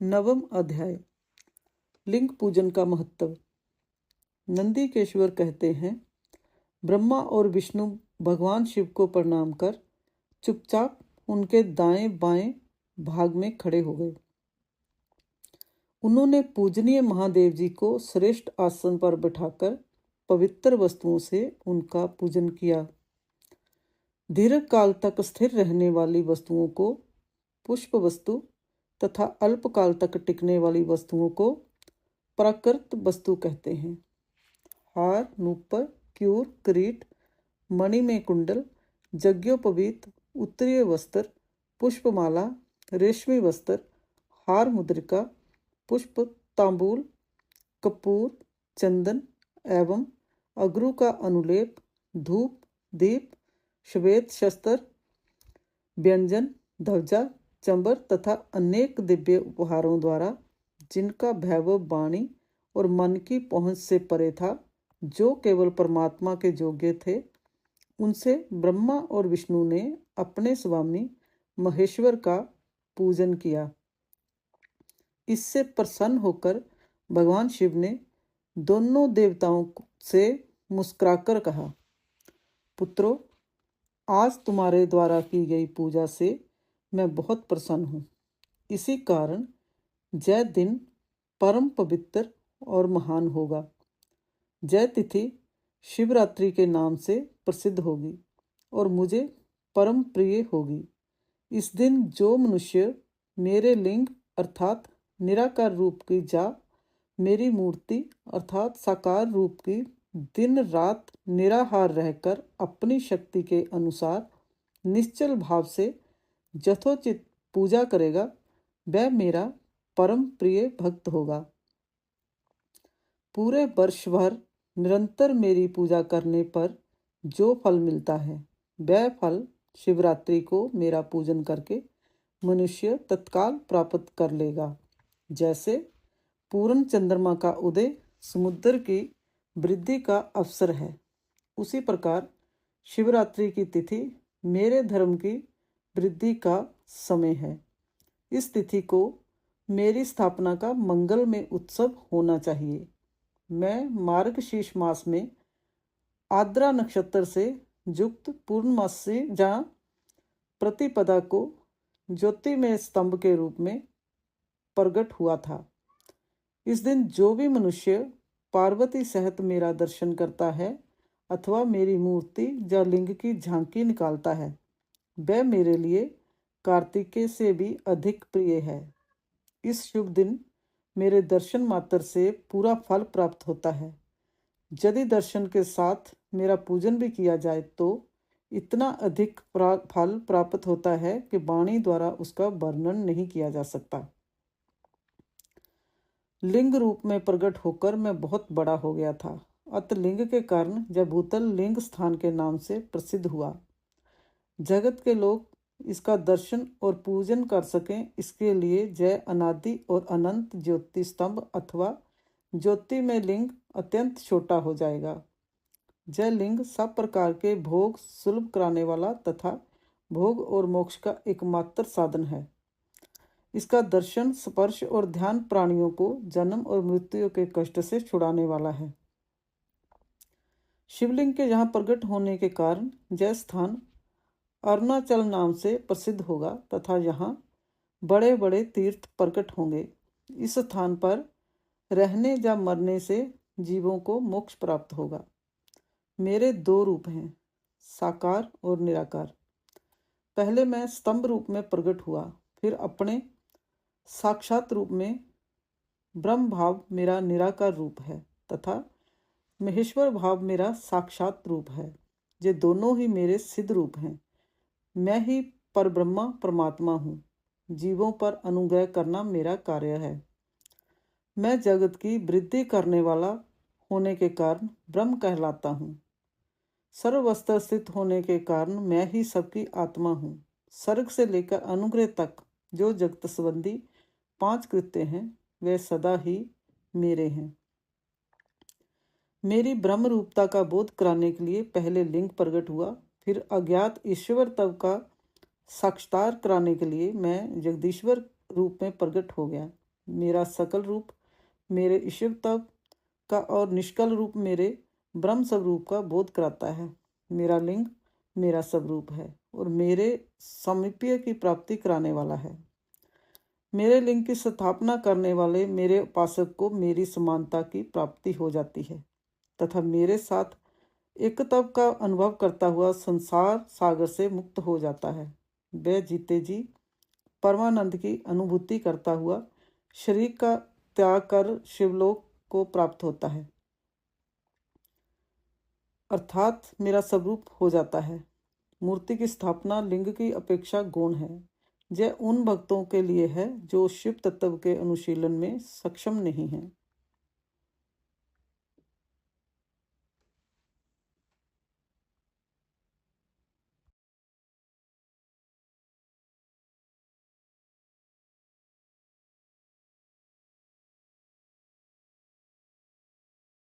नवम अध्याय। लिंग पूजन का महत्व। नंदीकेश्वर कहते हैं, ब्रह्मा और विष्णु भगवान शिव को प्रणाम कर चुपचाप उनके दाएं बाएं भाग में खड़े हो गए। उन्होंने पूजनीय महादेव जी को श्रेष्ठ आसन पर बिठाकर पवित्र वस्तुओं से उनका पूजन किया। दीर्घ काल तक स्थिर रहने वाली वस्तुओं को पुष्प वस्तु तथा अल्पकाल तक टिकने वाली वस्तुओं को प्राकृत वस्तु कहते हैं। हार, नूपुर, क्यूर, किरीट, मणि में कुंडल, यज्ञोपवीत, उत्तरीय वस्त्र, पुष्पमाला, रेशमी वस्त्र, हार, मुद्रिका, पुष्प, तांबूल, कपूर, चंदन एवं अगरू का अनुलेप, धूप, दीप, श्वेत शस्त्र, व्यंजन, ध्वजा, चंबर तथा अनेक दिव्य उपहारों द्वारा जिनका वैभव वाणी और मन की पहुंच से परे था, जो केवल परमात्मा के योग्य थे, उनसे ब्रह्मा और विष्णु ने अपने स्वामी महेश्वर का पूजन किया। इससे प्रसन्न होकर भगवान शिव ने दोनों देवताओं से मुस्कुराकर कहा, पुत्रों, आज तुम्हारे द्वारा की गई पूजा से मैं बहुत प्रसन्न हूँ। इसी कारण जय दिन परम पवित्र और महान होगा। जय तिथि शिवरात्रि के नाम से प्रसिद्ध होगी और मुझे परम प्रिय होगी। इस दिन जो मनुष्य मेरे लिंग अर्थात निराकार रूप की जा मेरी मूर्ति अर्थात साकार रूप की दिन रात निराहार रहकर अपनी शक्ति के अनुसार निश्चल भाव से यथोचित पूजा करेगा, वह मेरा परम प्रिय भक्त होगा। पूरे वर्ष भर निरंतर मेरी पूजा करने पर जो फल मिलता है, वह फल शिवरात्रि को मेरा पूजन करके मनुष्य तत्काल प्राप्त कर लेगा। जैसे पूर्ण चंद्रमा का उदय समुद्र की वृद्धि का अवसर है, उसी प्रकार शिवरात्रि की तिथि मेरे धर्म की वृद्धि का समय है। इस तिथि को मेरी स्थापना का मंगलमय उत्सव होना चाहिए। मैं मार्गशीर्ष मास में आद्रा नक्षत्र से युक्त पूर्णमासी या प्रतिपदा को ज्योतिमय स्तंभ के रूप में प्रकट हुआ था। इस दिन जो भी मनुष्य पार्वती सहित मेरा दर्शन करता है अथवा मेरी मूर्ति या लिंग की झांकी निकालता है, वह मेरे लिए कार्तिकेय से भी अधिक प्रिय है। इस शुभ दिन मेरे दर्शन मात्र से पूरा फल प्राप्त होता है। यदि दर्शन के साथ मेरा पूजन भी किया जाए तो इतना अधिक फल प्राप्त होता है कि वाणी द्वारा उसका वर्णन नहीं किया जा सकता। लिंग रूप में प्रकट होकर मैं बहुत बड़ा हो गया था। अतः लिंग के कारण यह भूतल लिंग स्थान के नाम से प्रसिद्ध हुआ। जगत के लोग इसका दर्शन और पूजन कर सकें, इसके लिए जय अनादि और अनंत ज्योति स्तंभ अथवा ज्योति में लिंग अत्यंत छोटा हो जाएगा। जय लिंग सब प्रकार के भोग सुलभ कराने वाला तथा भोग और मोक्ष का एकमात्र साधन है। इसका दर्शन, स्पर्श और ध्यान प्राणियों को जन्म और मृत्यु के कष्ट से छुड़ाने वाला है। शिवलिंग के यहाँ प्रकट होने के कारण जय स्थान अरुणाचल नाम से प्रसिद्ध होगा तथा यहाँ बड़े बड़े तीर्थ प्रकट होंगे। इस स्थान पर रहने या मरने से जीवों को मोक्ष प्राप्त होगा। मेरे दो रूप हैं, साकार और निराकार। पहले मैं स्तंभ रूप में प्रकट हुआ, फिर अपने साक्षात रूप में ब्रह्म भाव मेरा निराकार रूप है तथा महेश्वर भाव मेरा साक्षात रूप है। ये दोनों ही मेरे सिद्ध रूप हैं। मैं ही परब्रह्मा परमात्मा हूँ। जीवों पर अनुग्रह करना मेरा कार्य है। मैं जगत की वृद्धि करने वाला होने के कारण ब्रह्म कहलाता हूँ। सर्वस्त्र स्थित होने के कारण मैं ही सबकी आत्मा हूँ। सर्ग से लेकर अनुग्रह तक जो जगत संबंधी 5 कृत्य हैं, वे सदा ही मेरे हैं। मेरी ब्रह्म रूपता का बोध कराने के लिए पहले लिंग प्रकट हुआ, फिर अज्ञात ईश्वर तत्व का साक्षात्कार कराने के लिए मैं जगदीश्वर रूप में प्रकट हो गया। मेरा सकल रूप मेरे ईश्वर तत्व का और निष्कल रूप मेरे ब्रह्म स्वरूप का बोध कराता है। मेरा लिंग मेरा स्वरूप है और मेरे सामीप्य की प्राप्ति कराने वाला है। मेरे लिंग की स्थापना करने वाले मेरे उपासक को मेरी समानता की प्राप्ति हो जाती है तथा मेरे साथ एकत्व का अनुभव करता हुआ संसार सागर से मुक्त हो जाता है। वह जीते जी परमानंद की अनुभूति करता हुआ शरीर का त्याग कर शिवलोक को प्राप्त होता है, अर्थात मेरा स्वरूप हो जाता है। मूर्ति की स्थापना लिंग की अपेक्षा गौण है। यह उन भक्तों के लिए है जो शिव तत्व के अनुशीलन में सक्षम नहीं हैं।